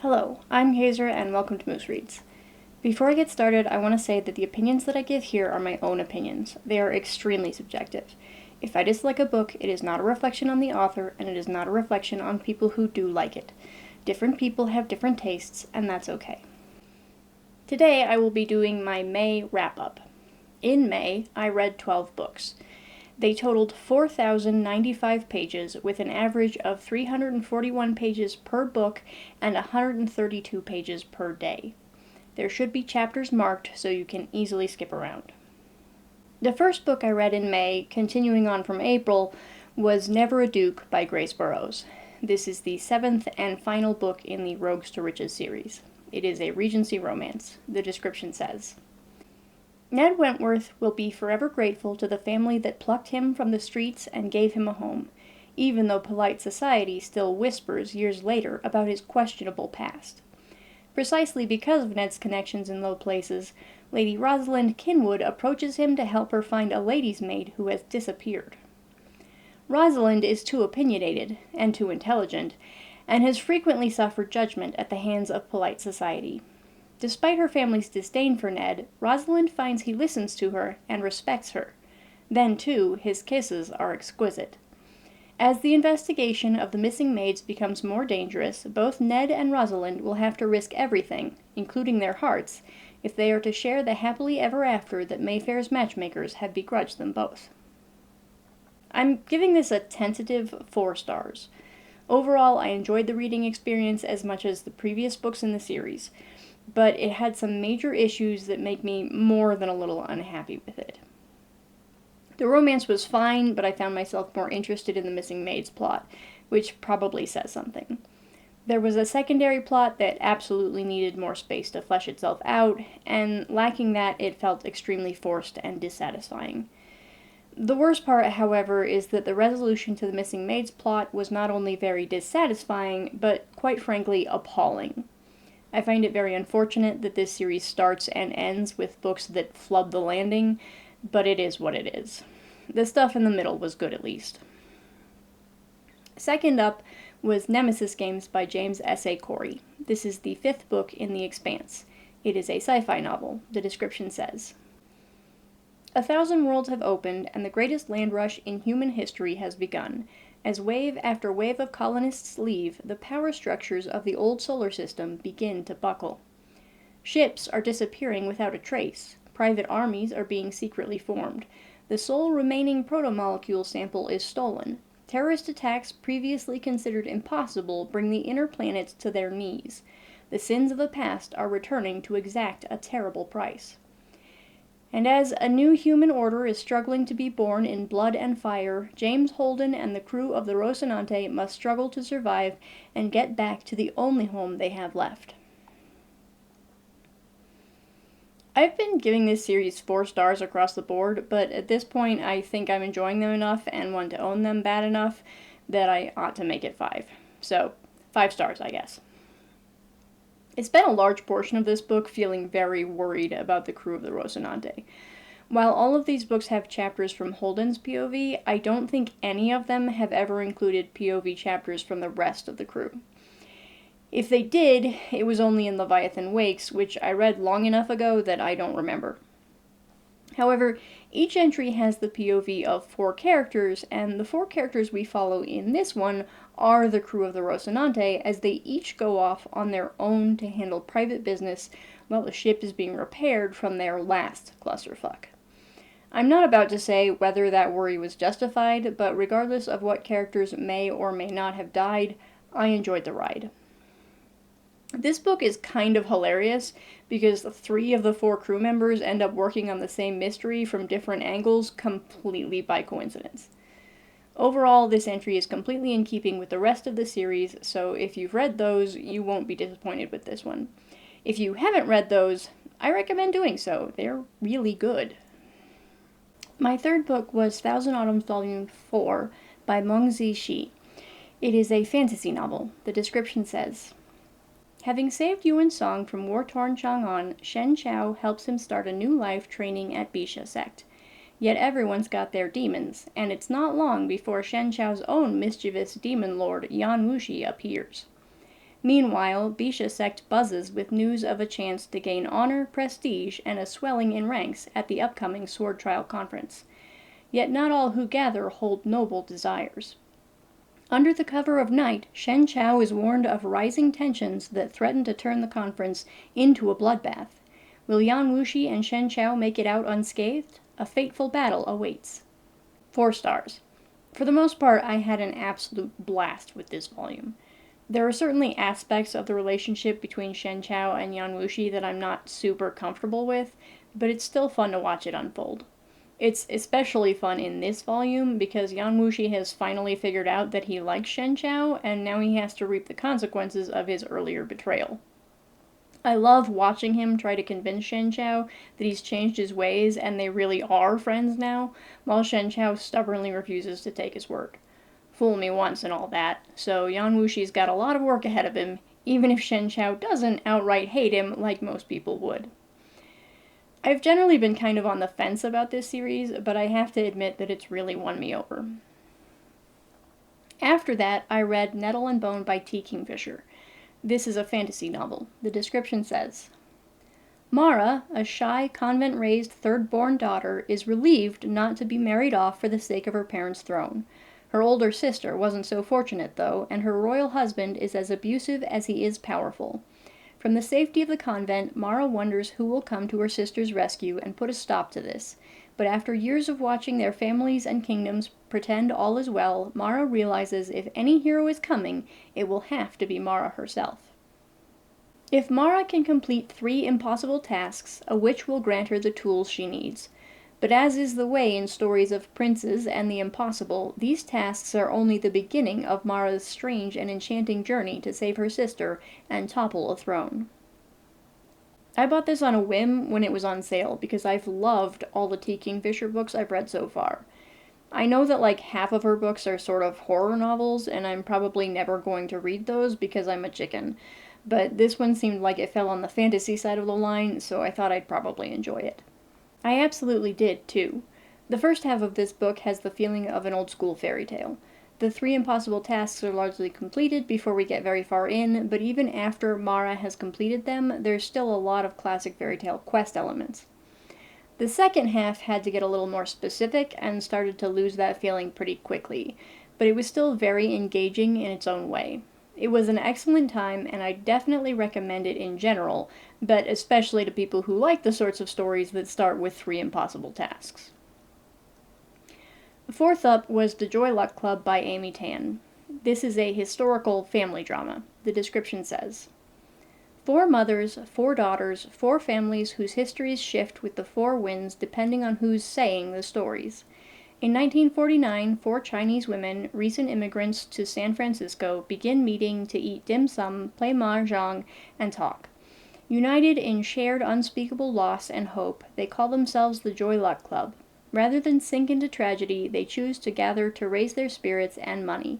Hello, I'm Hazer and welcome to Moose Reads. Before I get started, I want to say that the opinions that I give here are my own opinions. They are extremely subjective. If I dislike a book, it is not a reflection on the author, and it is not a reflection on people who do like it. Different people have different tastes, and that's okay. Today I will be doing my May wrap-up. In May, I read 12 books. They totaled 4,095 pages, with an average of 341 pages per book and 132 pages per day. There should be chapters marked so you can easily skip around. The first book I read in May, continuing on from April, was Never a Duke by Grace Burrows. This is the 7th and final book in the Rogues to Riches series. It is a Regency romance, the description says. Ned Wentworth will be forever grateful to the family that plucked him from the streets and gave him a home, even though polite society still whispers years later about his questionable past. Precisely because of Ned's connections in low places, Lady Rosalind Kinwood approaches him to help her find a lady's maid who has disappeared. Rosalind is too opinionated, and too intelligent, and has frequently suffered judgment at the hands of polite society. Despite her family's disdain for Ned, Rosalind finds he listens to her and respects her. Then, too, his kisses are exquisite. As the investigation of the missing maids becomes more dangerous, both Ned and Rosalind will have to risk everything, including their hearts, if they are to share the happily ever after that Mayfair's matchmakers have begrudged them both. I'm giving this a tentative 4 stars. Overall, I enjoyed the reading experience as much as the previous books in the series, but it had some major issues that make me more than a little unhappy with it. The romance was fine, but I found myself more interested in the missing maids plot, which probably says something. There was a secondary plot that absolutely needed more space to flesh itself out, and lacking that, it felt extremely forced and dissatisfying. The worst part, however, is that the resolution to the missing maids plot was not only very dissatisfying, but quite frankly appalling. I find it very unfortunate that this series starts and ends with books that flub the landing, but it is what it is. The stuff in the middle was good at least. Second up was Nemesis Games by James S.A. Corey. This is the 5th book in The Expanse. It is a sci-fi novel, the description says. 1,000 worlds have opened, and the greatest land rush in human history has begun. As wave after wave of colonists leave, the power structures of the old solar system begin to buckle. Ships are disappearing without a trace. Private armies are being secretly formed. The sole remaining protomolecule sample is stolen. Terrorist attacks previously considered impossible bring the inner planets to their knees. The sins of the past are returning to exact a terrible price. And as a new human order is struggling to be born in blood and fire, James Holden and the crew of the Rocinante must struggle to survive and get back to the only home they have left. I've been giving this series 4 stars across the board, but at this point I think I'm enjoying them enough and want to own them bad enough that I ought to make it 5. So, 5 stars, I guess. I spent a large portion of this book feeling very worried about the crew of the Rocinante. While all of these books have chapters from Holden's POV, I don't think any of them have ever included POV chapters from the rest of the crew. If they did, it was only in Leviathan Wakes, which I read long enough ago that I don't remember. However, each entry has the POV of 4 characters, and the 4 characters we follow in this one are the crew of the Rocinante, as they each go off on their own to handle private business while the ship is being repaired from their last clusterfuck. I'm not about to say whether that worry was justified, but regardless of what characters may or may not have died, I enjoyed the ride. This book is kind of hilarious because 3 of the 4 crew members end up working on the same mystery from different angles completely by coincidence. Overall, this entry is completely in keeping with the rest of the series, so if you've read those, you won't be disappointed with this one. If you haven't read those, I recommend doing so. They're really good. My third book was Thousand Autumns Volume 4 by Mengzi Shi. It is a fantasy novel. The description says, having saved Yuan Song from war-torn Chang'an, Shen Chao helps him start a new life training at Bisha sect. Yet everyone's got their demons, and it's not long before Shen Chao's own mischievous demon lord Yan Wuxi appears. Meanwhile, Bisha sect buzzes with news of a chance to gain honor, prestige, and a swelling in ranks at the upcoming sword trial conference. Yet not all who gather hold noble desires. Under the cover of night, Shen Chao is warned of rising tensions that threaten to turn the conference into a bloodbath. Will Yan Wuxi and Shen Chao make it out unscathed? A fateful battle awaits. 4 stars. For the most part, I had an absolute blast with this volume. There are certainly aspects of the relationship between Shen Chao and Yan Wuxi that I'm not super comfortable with, but it's still fun to watch it unfold. It's especially fun in this volume because Yan Wuxi has finally figured out that he likes Shen Chao, and now he has to reap the consequences of his earlier betrayal. I love watching him try to convince Shen Chao that he's changed his ways and they really are friends now, while Shen Chao stubbornly refuses to take his word. Fool me once and all that, so Yan Wuxi's got a lot of work ahead of him, even if Shen Chao doesn't outright hate him like most people would. I've generally been kind of on the fence about this series, but I have to admit that it's really won me over. After that, I read Nettle and Bone by T. Kingfisher. This is a fantasy novel. The description says, Mara, a shy, convent-raised third-born daughter, is relieved not to be married off for the sake of her parents' throne. Her older sister wasn't so fortunate, though, and her royal husband is as abusive as he is powerful. From the safety of the convent, Mara wonders who will come to her sister's rescue and put a stop to this. But after years of watching their families and kingdoms pretend all is well, Mara realizes if any hero is coming, it will have to be Mara herself. If Mara can complete 3 impossible tasks, a witch will grant her the tools she needs. But as is the way in stories of princes and the impossible, these tasks are only the beginning of Mara's strange and enchanting journey to save her sister and topple a throne. I bought this on a whim when it was on sale because I've loved all the T. Kingfisher books I've read so far. I know that like half of her books are sort of horror novels, and I'm probably never going to read those because I'm a chicken. But this one seemed like it fell on the fantasy side of the line, so I thought I'd probably enjoy it. I absolutely did, too. The first half of this book has the feeling of an old-school fairy tale. The 3 impossible tasks are largely completed before we get very far in, but even after Mara has completed them, there's still a lot of classic fairy tale quest elements. The second half had to get a little more specific and started to lose that feeling pretty quickly, but it was still very engaging in its own way. It was an excellent time, and I definitely recommend it in general, but especially to people who like the sorts of stories that start with 3 impossible tasks. Fourth up was The Joy Luck Club by Amy Tan. This is a historical family drama. The description says, 4 mothers, 4 daughters, 4 families whose histories shift with the 4 winds depending on who's saying the stories. In 1949, 4 Chinese women, recent immigrants to San Francisco, begin meeting to eat dim sum, play mahjong, and talk. United in shared unspeakable loss and hope, they call themselves the Joy Luck Club. Rather than sink into tragedy, they choose to gather to raise their spirits and money.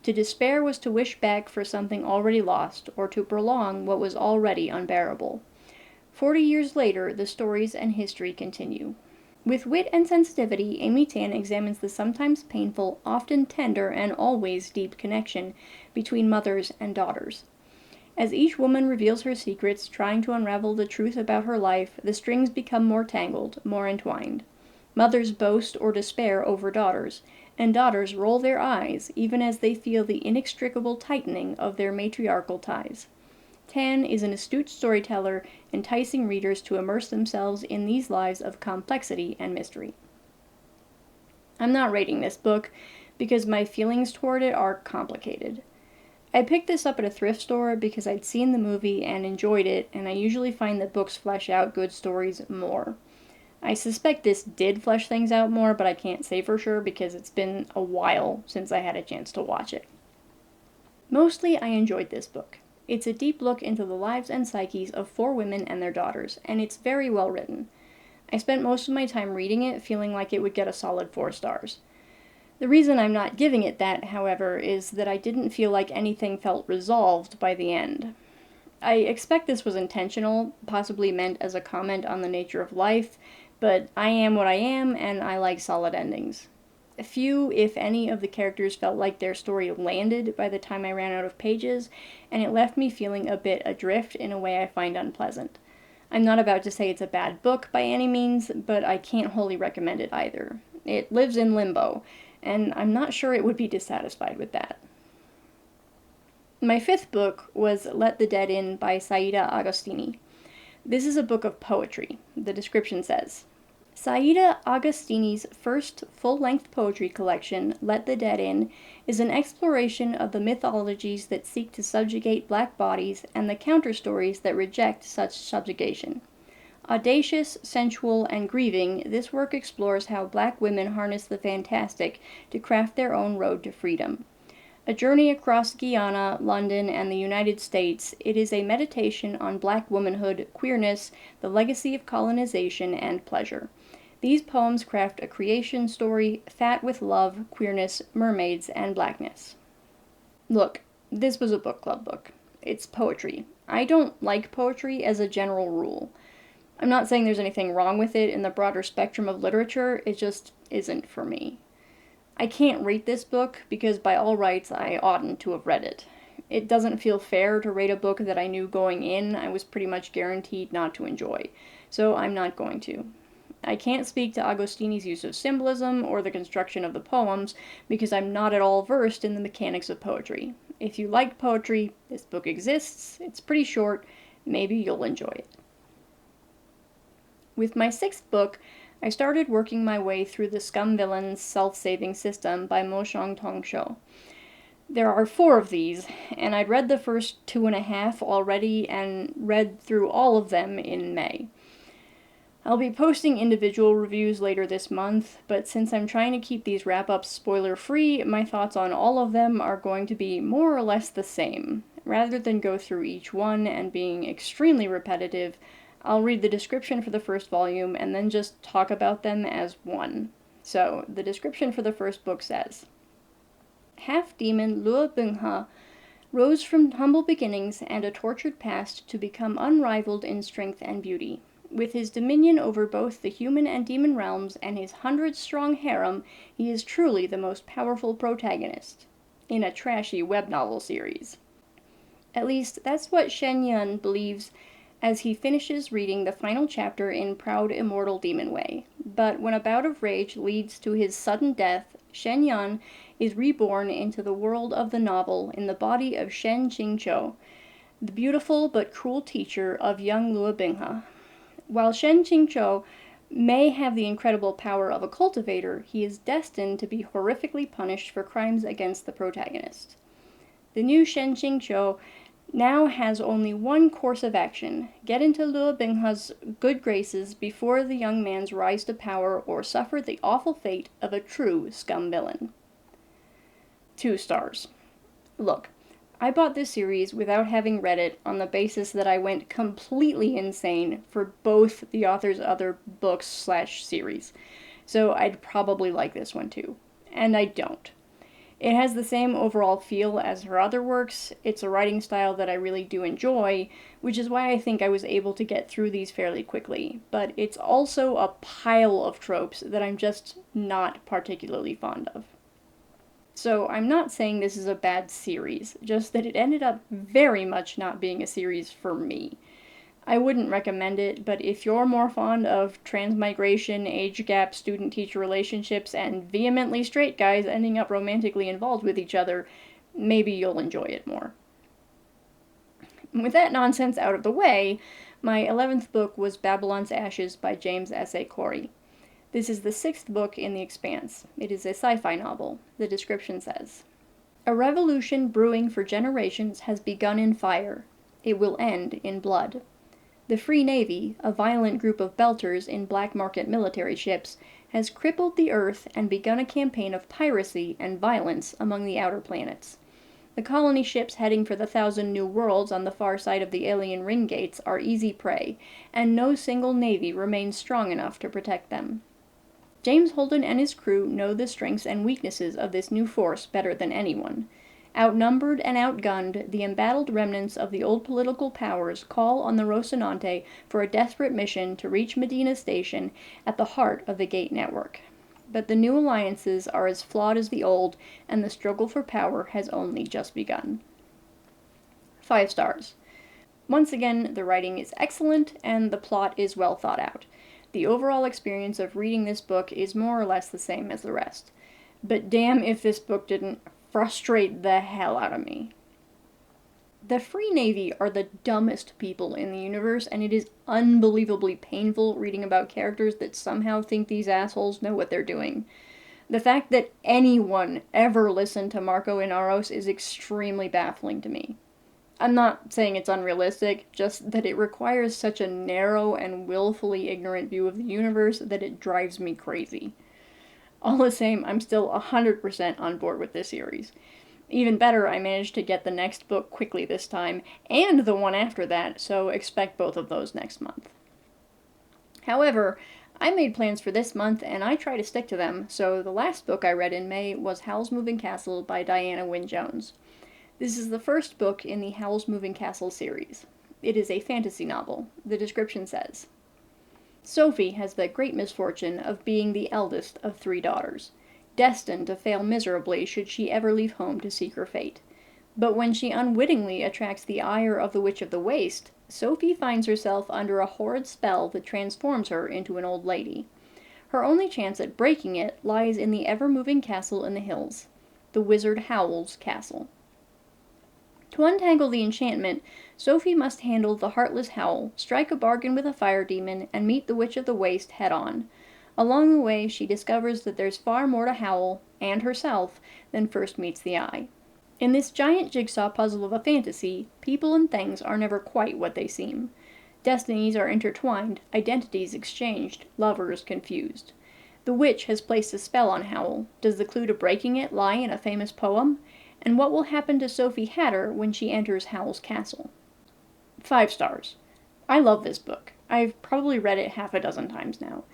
To despair was to wish back for something already lost, or to prolong what was already unbearable. 40 years later, the stories and history continue. With wit and sensitivity, Amy Tan examines the sometimes painful, often tender, and always deep connection between mothers and daughters. As each woman reveals her secrets, trying to unravel the truth about her life, the strings become more tangled, more entwined. Mothers boast or despair over daughters, and daughters roll their eyes even as they feel the inextricable tightening of their matriarchal ties. Tan is an astute storyteller, enticing readers to immerse themselves in these lives of complexity and mystery. I'm not rating this book because my feelings toward it are complicated. I picked this up at a thrift store because I'd seen the movie and enjoyed it, and I usually find that books flesh out good stories more. I suspect this did flesh things out more, but I can't say for sure because it's been a while since I had a chance to watch it. Mostly, I enjoyed this book. It's a deep look into the lives and psyches of 4 women and their daughters, and it's very well written. I spent most of my time reading it feeling like it would get a solid 4 stars. The reason I'm not giving it that, however, is that I didn't feel like anything felt resolved by the end. I expect this was intentional, possibly meant as a comment on the nature of life, but I am what I am, and I like solid endings. Few, if any, of the characters felt like their story landed by the time I ran out of pages, and it left me feeling a bit adrift in a way I find unpleasant. I'm not about to say it's a bad book by any means, but I can't wholly recommend it either. It lives in limbo, and I'm not sure it would be dissatisfied with that. My fifth book was Let the Dead In by Saida Agostini. This is a book of poetry. The description says, Saida Agostini's first full-length poetry collection, Let the Dead In, is an exploration of the mythologies that seek to subjugate black bodies and the counter-stories that reject such subjugation. Audacious, sensual, and grieving, this work explores how black women harness the fantastic to craft their own road to freedom. A journey across Guyana, London, and the United States, it is a meditation on black womanhood, queerness, the legacy of colonization, and pleasure. These poems craft a creation story fat with love, queerness, mermaids, and blackness. Look, this was a book club book. It's poetry. I don't like poetry as a general rule. I'm not saying there's anything wrong with it in the broader spectrum of literature, it just isn't for me. I can't rate this book because by all rights I oughtn't to have read it. It doesn't feel fair to rate a book that I knew going in I was pretty much guaranteed not to enjoy, so I'm not going to. I can't speak to Agostini's use of symbolism or the construction of the poems because I'm not at all versed in the mechanics of poetry. If you like poetry, this book exists, it's pretty short, maybe you'll enjoy it. With my sixth book, I started working my way through the Scum Villain's Self-Saving System by Mo Xiang-Tong Shou. There are 4 of these, and I'd read the first 2.5 already and read through all of them in May. I'll be posting individual reviews later this month, but since I'm trying to keep these wrap-ups spoiler-free, my thoughts on all of them are going to be more or less the same. Rather than go through each one and being extremely repetitive, I'll read the description for the first volume and then just talk about them as one. So, the description for the first book says, Half-demon Luo Binghe rose from humble beginnings and a tortured past to become unrivaled in strength and beauty. With his dominion over both the human and demon realms and his 100-strong harem, he is truly the most powerful protagonist in a trashy web novel series. At least, that's what Shen Yun believes as he finishes reading the final chapter in proud immortal demon way. But when a bout of rage leads to his sudden death, Shen Yun is reborn into the world of the novel in the body of Shen Qingqiu, the beautiful but cruel teacher of young Luo Binghe. While Shen Qingqiu may have the incredible power of a cultivator, he is destined to be horrifically punished for crimes against the protagonist. The new Shen Qingqiu now has only one course of action: get into Luo Binghe's good graces before the young man's rise to power or suffer the awful fate of a true scum villain. 2 stars. Look, I bought this series without having read it on the basis that I went completely insane for both the author's other books/series, so I'd probably like this one too. And I don't. It has the same overall feel as her other works, it's a writing style that I really do enjoy, which is why I think I was able to get through these fairly quickly, but it's also a pile of tropes that I'm just not particularly fond of. So I'm not saying this is a bad series, just that it ended up very much not being a series for me. I wouldn't recommend it, but if you're more fond of transmigration, age gap, student-teacher relationships, and vehemently straight guys ending up romantically involved with each other, maybe you'll enjoy it more. With that nonsense out of the way, my 11th book was Babylon's Ashes by James S. A. Corey. This is the 6th book in The Expanse. It is a sci-fi novel. The description says, A revolution brewing for generations has begun in fire. It will end in blood. The Free Navy, a violent group of belters in black market military ships, has crippled the Earth and begun a campaign of piracy and violence among the outer planets. The colony ships heading for the 1,000 New Worlds on the far side of the alien ring gates are easy prey, and no single navy remains strong enough to protect them. James Holden and his crew know the strengths and weaknesses of this new force better than anyone. Outnumbered and outgunned, the embattled remnants of the old political powers call on the Rocinante for a desperate mission to reach Medina Station at the heart of the Gate Network. but the new alliances are as flawed as the old, and the struggle for power has only just begun. 5 stars. Once again, the writing is excellent, and the plot is well thought out. The overall experience of reading this book is more or less the same as the rest. But damn if this book didn't frustrate the hell out of me. The Free Navy are the dumbest people in the universe, and it is unbelievably painful reading about characters that somehow think these assholes know what they're doing. The fact that anyone ever listened to Marco Inaros is extremely baffling to me. I'm not saying it's unrealistic, just that it requires such a narrow and willfully ignorant view of the universe that it drives me crazy. All the same, I'm still 100% on board with this series. Even better, I managed to get the next book quickly this time, and the one after that, so expect both of those next month. However, I made plans for this month, and I try to stick to them, so the last book I read in May was Howl's Moving Castle by Diana Wynne Jones. This is the first book in the Howl's Moving Castle series. It is a fantasy novel. The description says, Sophie has the great misfortune of being the eldest of 3 daughters, destined to fail miserably should she ever leave home to seek her fate. But when she unwittingly attracts the ire of the Witch of the Waste, Sophie finds herself under a horrid spell that transforms her into an old lady. Her only chance at breaking it lies in the ever-moving castle in the hills, the wizard Howl's castle. To untangle the enchantment, Sophie must handle the heartless Howl, strike a bargain with a fire demon, and meet the Witch of the Waste head-on. Along the way, she discovers that there's far more to Howl, and herself, than first meets the eye. In this giant jigsaw puzzle of a fantasy, people and things are never quite what they seem. Destinies are intertwined, identities exchanged, lovers confused. The witch has placed a spell on Howl. Does the clue to breaking it lie in a famous poem? And what will happen to Sophie Hatter when she enters Howl's castle? 5 stars. I love this book. I've probably read it half a dozen times now.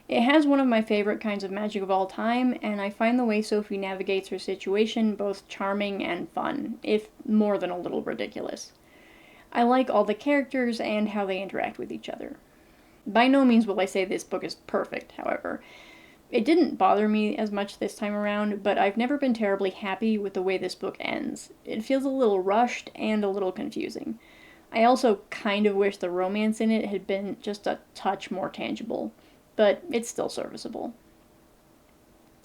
It has one of my favorite kinds of magic of all time, and I find the way Sophie navigates her situation both charming and fun, if more than a little ridiculous. I like all the characters and how they interact with each other. By no means will I say this book is perfect, however. It didn't bother me as much this time around, but I've never been terribly happy with the way this book ends. It feels a little rushed and a little confusing. I also kind of wish the romance in it had been just a touch more tangible, but it's still serviceable.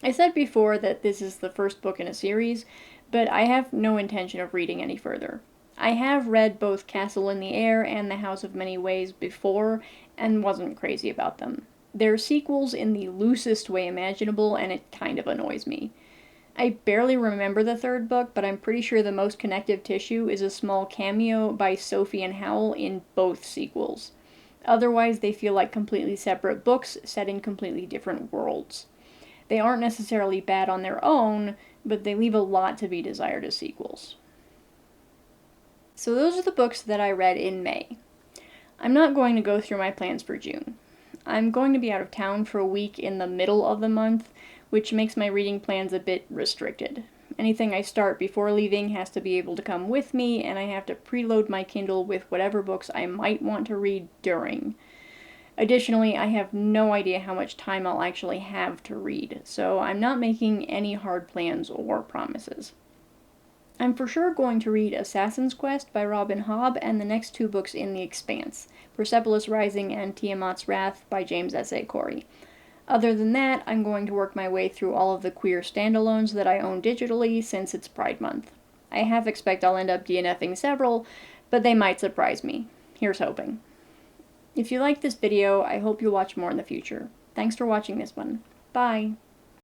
I said before that this is the first book in a series, but I have no intention of reading any further. I have read both Castle in the Air and The House of Many Ways before, and wasn't crazy about them. They're sequels in the loosest way imaginable, and it kind of annoys me. I barely remember the third book, but I'm pretty sure the most connective tissue is a small cameo by Sophie and Howl in both sequels. Otherwise, they feel like completely separate books set in completely different worlds. They aren't necessarily bad on their own, but they leave a lot to be desired as sequels. So those are the books that I read in May. I'm not going to go through my plans for June. I'm going to be out of town for a week in the middle of the month, which makes my reading plans a bit restricted. Anything I start before leaving has to be able to come with me, and I have to preload my Kindle with whatever books I might want to read during. Additionally, I have no idea how much time I'll actually have to read, so I'm not making any hard plans or promises. I'm for sure going to read Assassin's Quest by Robin Hobb and the next 2 books in The Expanse, Persepolis Rising and Tiamat's Wrath by James S.A. Corey. Other than that, I'm going to work my way through all of the queer standalones that I own digitally since it's Pride Month. I half expect I'll end up DNFing several, but they might surprise me. Here's hoping. If you liked this video, I hope you'll watch more in the future. Thanks for watching this one. Bye!